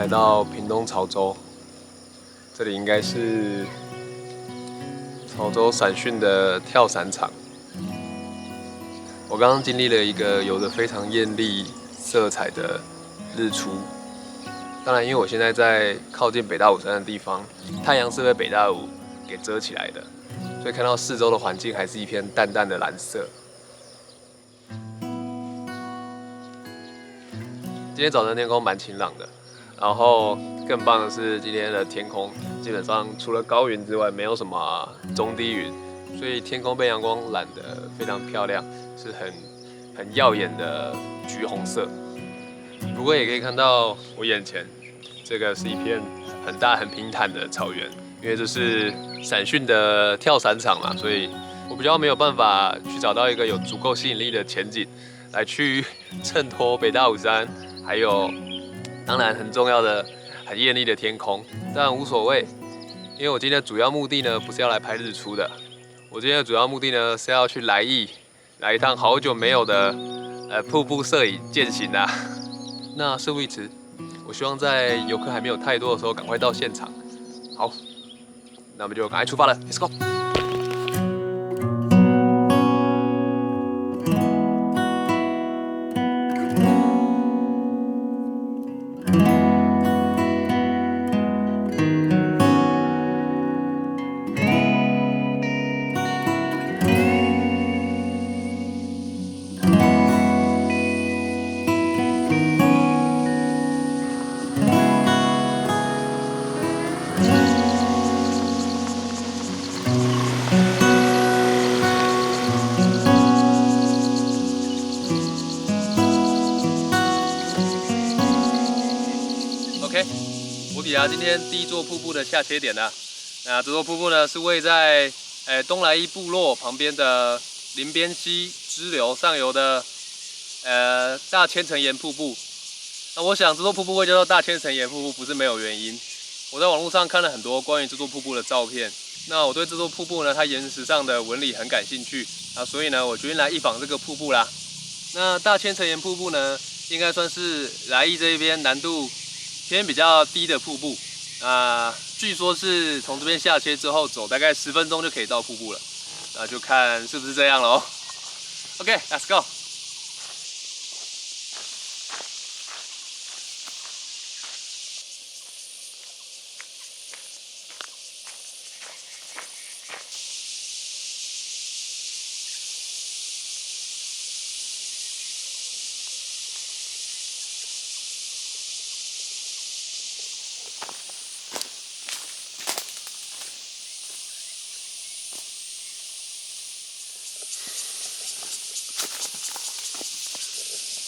来到屏东潮州，这里应该是潮州伞训的跳伞场。我刚刚经历了一个有着非常艳丽色彩的日出。当然，因为我现在在靠近北大武山的地方，太阳是被北大武给遮起来的，所以看到四周的环境还是一片淡淡的蓝色。今天早晨天空蛮晴朗的，然后更棒的是今天的天空基本上除了高云之外没有什么中低云，所以天空被阳光染得非常漂亮，是很耀眼的橘红色。不过也可以看到我眼前这个是一片很大很平坦的草原，因为这是伞训的跳伞场嘛，所以我比较没有办法去找到一个有足够吸引力的前景来去衬托北大武山。还有，当然很重要的、很艳丽的天空，但无所谓，因为我今天的主要目的呢，不是要来拍日出的。我今天的主要目的呢，是要去来一趟好久没有的瀑布摄影践行啊。那事不宜迟，我希望在游客还没有太多的时候，赶快到现场。好，那我们就赶快出发了 ，Let's go。OK， 我抵达今天第一座瀑布的下切点了。那这座瀑布呢，是位在东来一部落旁边的林边溪支流上游的大千层岩瀑布。那我想这座瀑布会叫做大千层岩瀑布，不是没有原因。我在网络上看了很多关于这座瀑布的照片。那我对这座瀑布呢，它岩石上的纹理很感兴趣啊，所以呢，我决定来一访这个瀑布啦。那大千层岩瀑布呢，应该算是来义这一边难度偏比较低的瀑布，据说是从这边下切之后走大概10分钟就可以到瀑布了，那就看是不是这样咯。OK，let's go。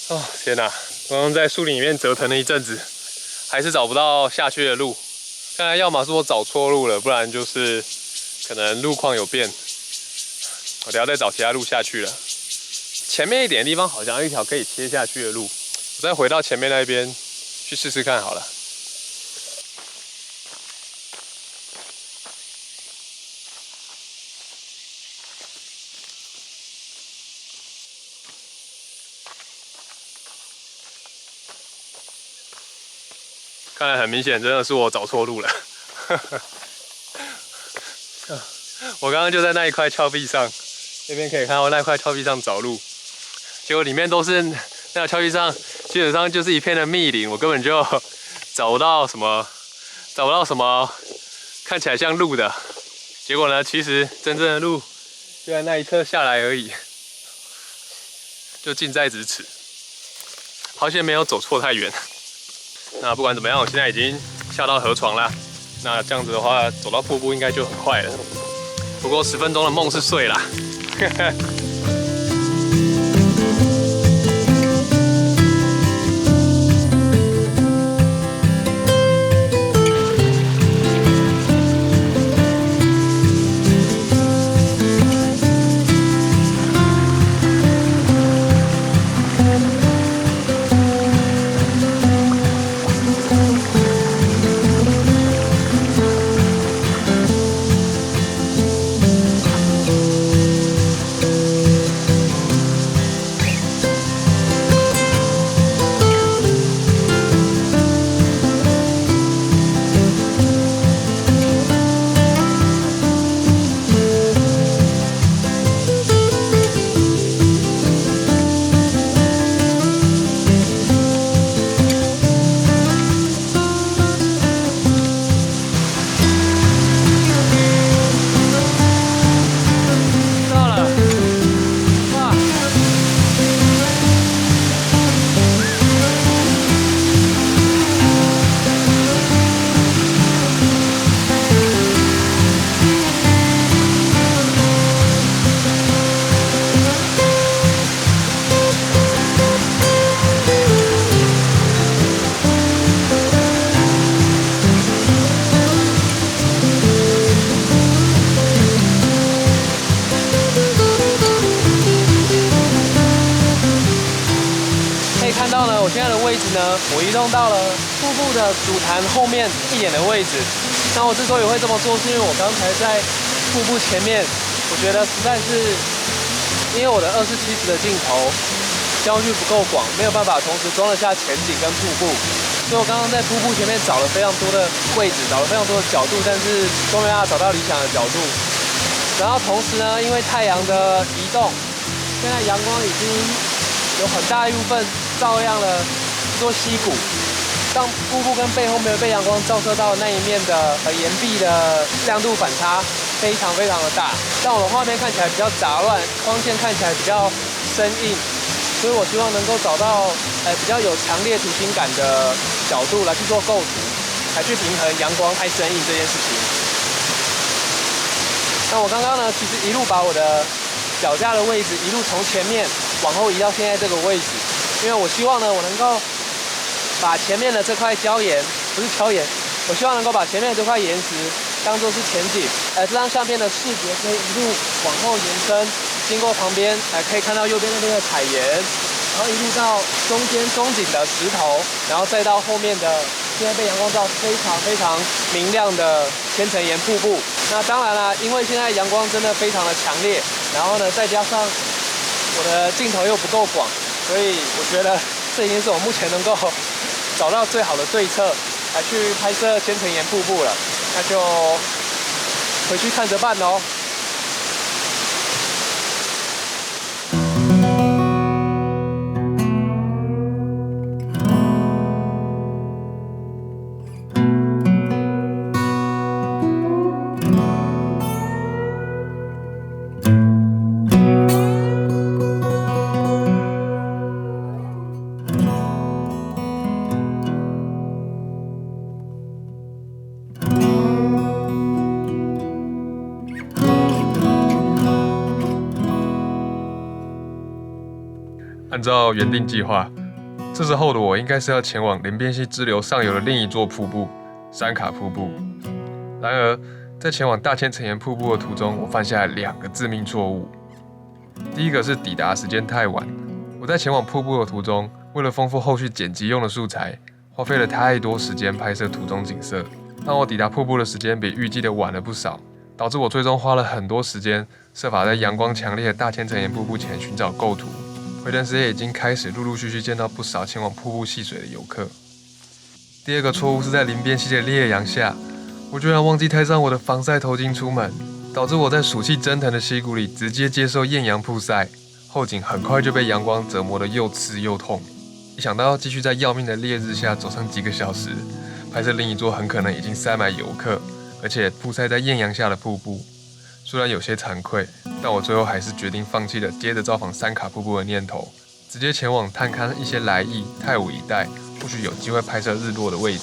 哦天哪！刚刚在树林里面折腾了一阵子，还是找不到下去的路。看来要么是我找错路了，不然就是可能路况有变。我等下再找其他路下去了。前面一点的地方好像有一条可以切下去的路，我再回到前面那边去试试看好了。看来很明显，真的是我找错路了。我刚刚就在那一块峭壁上，那边可以看到那块峭壁上找路，结果里面都是那条峭壁上，基本上就是一片的密林，我根本就找不到什么看起来像路的。结果呢，其实真正的路就在那一侧下来而已，就近在咫尺。好险没有走错太远。那不管怎么样，我现在已经下到河床啦。那这样子的话，走到瀑布应该就很快了。不过10分钟的梦是碎啦。位置呢，我移动到了瀑布的主坛后面一点的位置。那我之所以会这么做，是因为我刚才在瀑布前面，我觉得实在是因为我的24:70的镜头焦距不够广，没有办法同时装得下前景跟瀑布，所以我刚刚在瀑布前面找了非常多的位置，找了非常多的角度，但是都没办法找到理想的角度。然后同时呢，因为太阳的移动，现在阳光已经有很大一部分照亮了这座溪谷，让瀑布跟背后没有被阳光照射到那一面的岩壁的亮度反差非常非常的大，让我的画面看起来比较杂乱，光线看起来比较生硬，所以我希望能够找到比较有强烈图形感的角度来去做构图，来去平衡阳光太生硬这件事情。那我刚刚呢，其实一路把我的脚架的位置一路从前面往后移到现在这个位置，因为我希望呢，我能够把前面的这块礁岩，不是礁岩，我希望能够把前面的这块岩石当作是前景，这张相片的视觉可以一路往后延伸，经过旁边，可以看到右边那边的彩岩，然后一路到中间中景的石头，然后再到后面的现在被阳光照非常非常明亮的千层岩瀑布。那当然啦，因为现在阳光真的非常的强烈，然后呢，再加上我的镜头又不够广，所以我觉得这已经是我目前能够找到最好的对策来去拍摄千层岩瀑布了。那就回去看着办喽。按照原定计划，这时候的我应该是要前往林边溪支流上游的另一座瀑布——山卡瀑布。然而，在前往大千层岩瀑布的途中，我犯下了2个致命错误。第一个是抵达时间太晚，我在前往瀑布的途中，为了丰富后续剪辑用的素材，花费了太多时间拍摄途中景色，让我抵达瀑布的时间比预计的晚了不少，导致我最终花了很多时间，设法在阳光强烈的大千层岩瀑布前寻找构图。回程时也已经开始陆陆续续见到不少前往瀑布戏水的游客。第二个错误是在林边溪的烈阳下，我居然忘记戴上我的防晒头巾出门，导致我在暑气蒸腾的溪谷里直接接受艳阳曝晒，后颈很快就被阳光折磨得又刺又痛。一想到要继续在要命的烈日下走上几个小时，拍摄另一座很可能已经塞满游客，而且曝晒在艳阳下的瀑布，虽然有些惭愧，但我最后还是决定放弃了接着造访山卡瀑布的念头，直接前往探勘一些来意太武一带或许有机会拍摄日落的位置。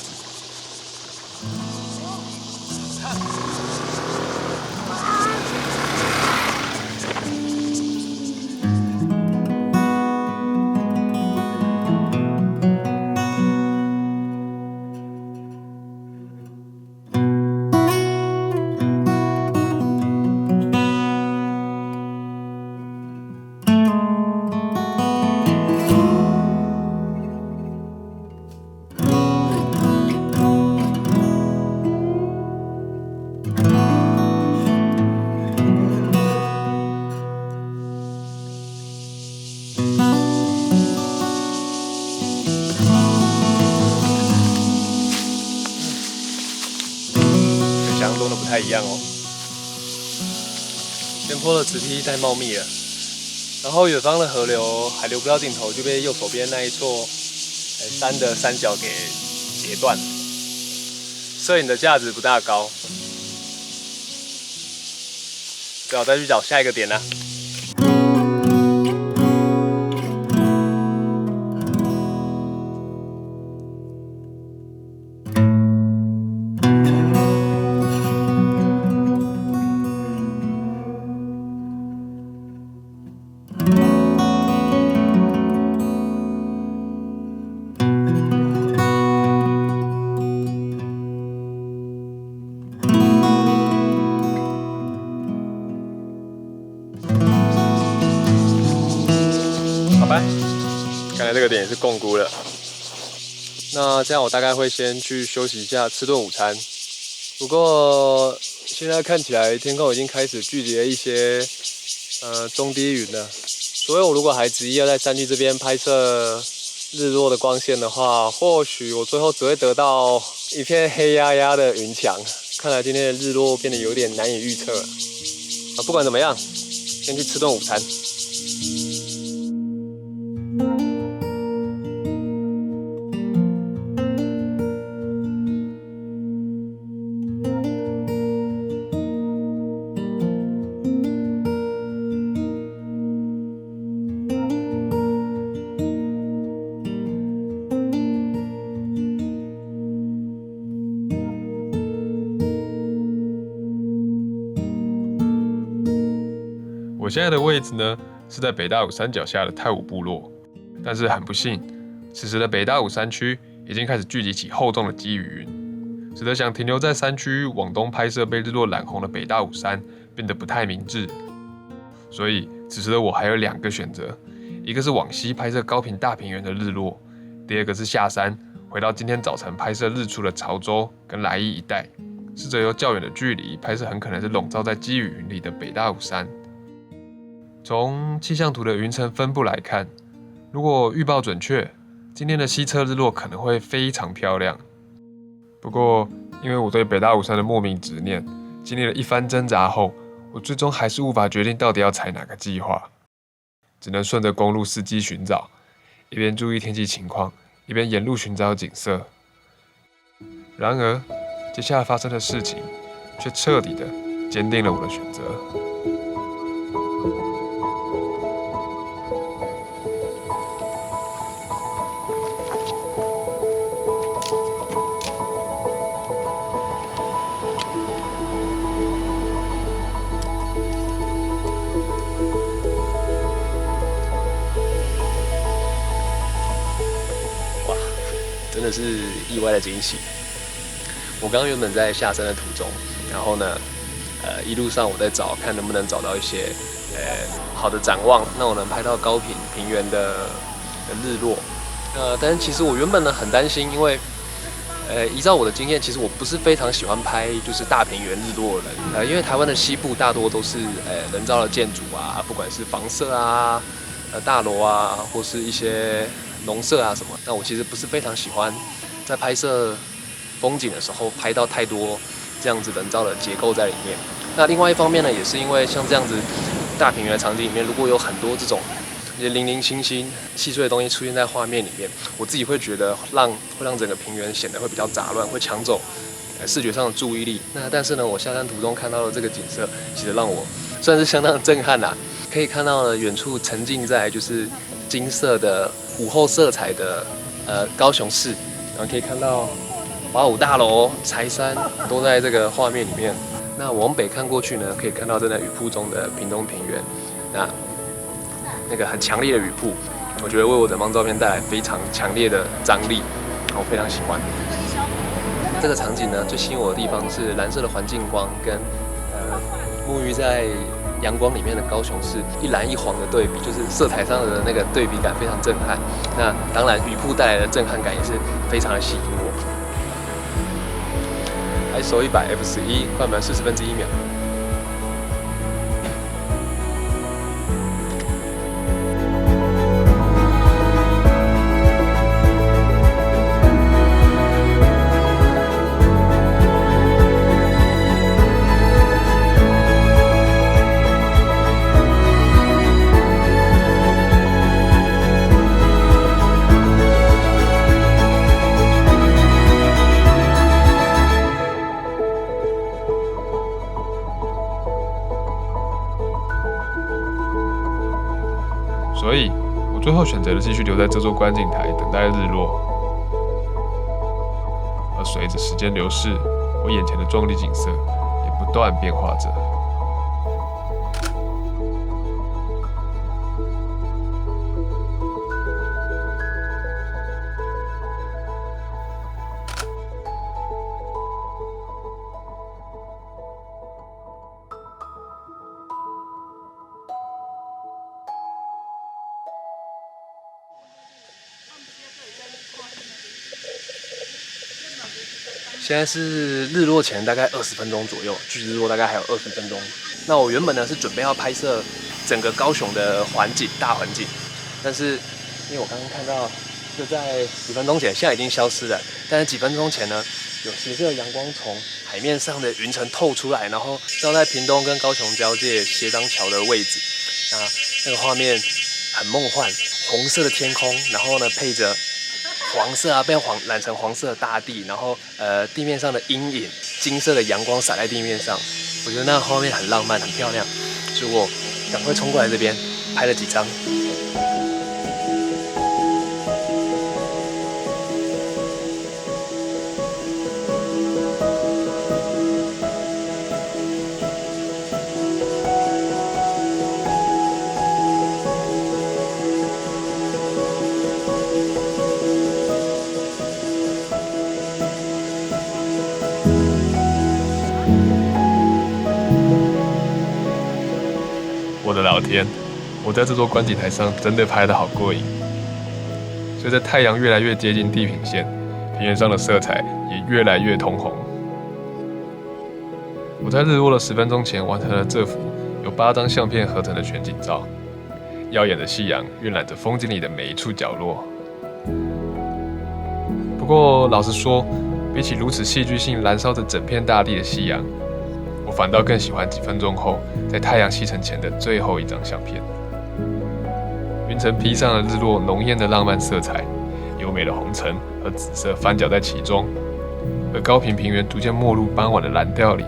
想象中的不太一样哦。前坡的直梯太茂密了，然后远方的河流还流不到尽头，就被右手边那一座山的山脚给截断了。摄影的价值不大高，只好再去找下一个点啦。看来这个点也是共估了。那这样我大概会先去休息一下，吃顿午餐。不过现在看起来天空已经开始聚集了一些中低云了，所以我如果还执意要在山区这边拍摄日落的光线的话，或许我最后只会得到一片黑压压的云墙。看来今天的日落变得有点难以预测了。不管怎么样，先去吃顿午餐。我现在的位置呢，是在北大武山脚下的太武部落，但是很不幸，此时的北大武山区已经开始聚集起厚重的积雨云，使得想停留在山区往东拍摄被日落染红的北大武山变得不太明智。所以此时的我还有2个选择，一个是往西拍摄高屏大平原的日落，第二个是下山回到今天早晨拍摄日出的潮州跟来义一带，试着由较远的距离拍摄很可能是笼罩在积雨云里的北大武山。从气象图的云层分布来看，如果预报准确，今天的西侧日落可能会非常漂亮。不过，因为我对北大武山的莫名执念，经历了一番挣扎后，我最终还是无法决定到底要采哪个计划，只能顺着公路司机寻找，一边注意天气情况，一边沿路寻找景色。然而，接下来发生的事情却彻底的坚定了我的选择。真的是意外的惊喜。我刚刚原本在下山的途中，然后呢，一路上我在找看能不能找到一些好的展望，那我能拍到高屏平原的日落。但是其实我原本呢很担心，因为依照我的经验，其实我不是非常喜欢拍就是大平原日落的人。因为台湾的西部大多都是人造的建筑啊，不管是房舍啊、大楼啊，或是一些农舍啊什么。那我其实不是非常喜欢在拍摄风景的时候拍到太多这样子人造的结构在里面。那另外一方面呢，也是因为像这样子大平原的场景里面，如果有很多这种零零星星、细碎的东西出现在画面里面，我自己会觉得会让整个平原显得会比较杂乱，会抢走视觉上的注意力。那但是呢，我下山途中看到的这个景色，其实让我算是相当震撼啦。可以看到了远处沉浸在就是金色的午后色彩的高雄市，然后可以看到华武大楼、柴山都在这个画面里面。那往北看过去呢，可以看到正在雨瀑中的屏东平原。那个很强烈的雨瀑，我觉得为我整张照片带来非常强烈的张力，我非常喜欢。这个场景呢，最吸引我的地方是蓝色的环境光跟沐浴在阳光里面的高雄市一蓝一黄的对比，就是色彩上的那个对比感非常震撼。那当然雨瀑带来的震撼感也是非常的吸引我。ISO 100 F11 快门1/40秒。所以，我最后选择了继续留在这座观景台等待日落。而随着时间流逝，我眼前的壮丽景色也不断变化着。现在是日落前大概20分钟左右，距日落大概还有20分钟。那我原本呢是准备要拍摄整个高雄的大环境，但是因为我刚刚看到，就在几分钟前，现在已经消失了。但是几分钟前呢，有斜射阳光从海面上的云层透出来，然后照在屏东跟高雄交界斜张桥的位置。那个画面很梦幻，红色的天空，然后呢配着黄色被染成黄色的大地，然后地面上的阴影，金色的阳光洒在地面上，我觉得那个画面很浪漫，很漂亮，所以我赶快冲过来这边拍了几张。我的老天，我在这座观景台上真的拍得好过瘾。随着太阳越来越接近地平线，平原上的色彩也越来越通红。我在日落的10分钟前完成了这幅由8张相片合成的全景照，耀眼的夕阳晕染着风景里的每一处角落。不过老实说，比起如此戏剧性燃烧着整片大地的夕阳，我反倒更喜欢几分钟后在太阳西沉前的最后一张相片。云层披上了日落浓艳的浪漫色彩，优美的红橙和紫色翻搅在其中，而高平平原逐渐没入傍晚的蓝调里，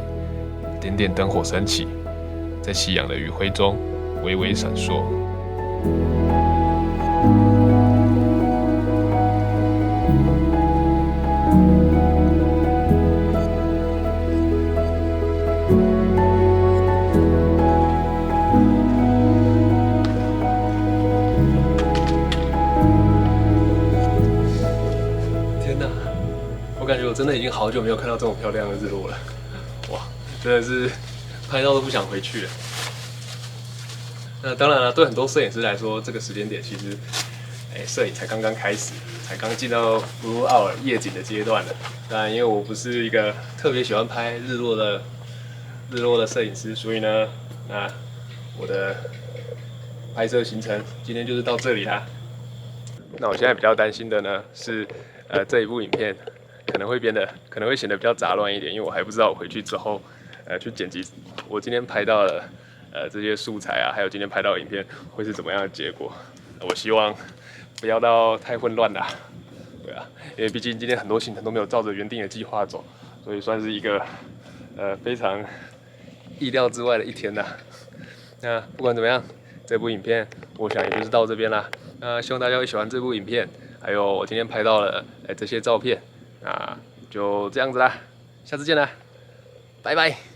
点点灯火升起，在夕阳的余晖中微微闪烁。我感觉我真的已经好久没有看到这种漂亮的日落了，哇，真的是拍到都不想回去了。那当然了，对很多摄影师来说，这个时间点其实，摄影才刚刚开始，才刚进到 Blue Hour 夜景的阶段了。当然，因为我不是一个特别喜欢拍日落的摄影师，所以呢，那我的拍摄行程今天就是到这里啦。那我现在比较担心的呢是，这一部影片可能会显得比较杂乱一点，因为我还不知道我回去之后，去剪辑我今天拍到的这些素材啊，还有今天拍到的影片会是怎么样的结果。我希望不要到太混乱啦，对啊，因为毕竟今天很多行程都没有照着原定的计划走，所以算是一个非常意料之外的一天啦。那不管怎么样，这部影片我想也就是到这边啦。那希望大家会喜欢这部影片，还有我今天拍到了这些照片。那就这样子啦，下次见啦，拜拜。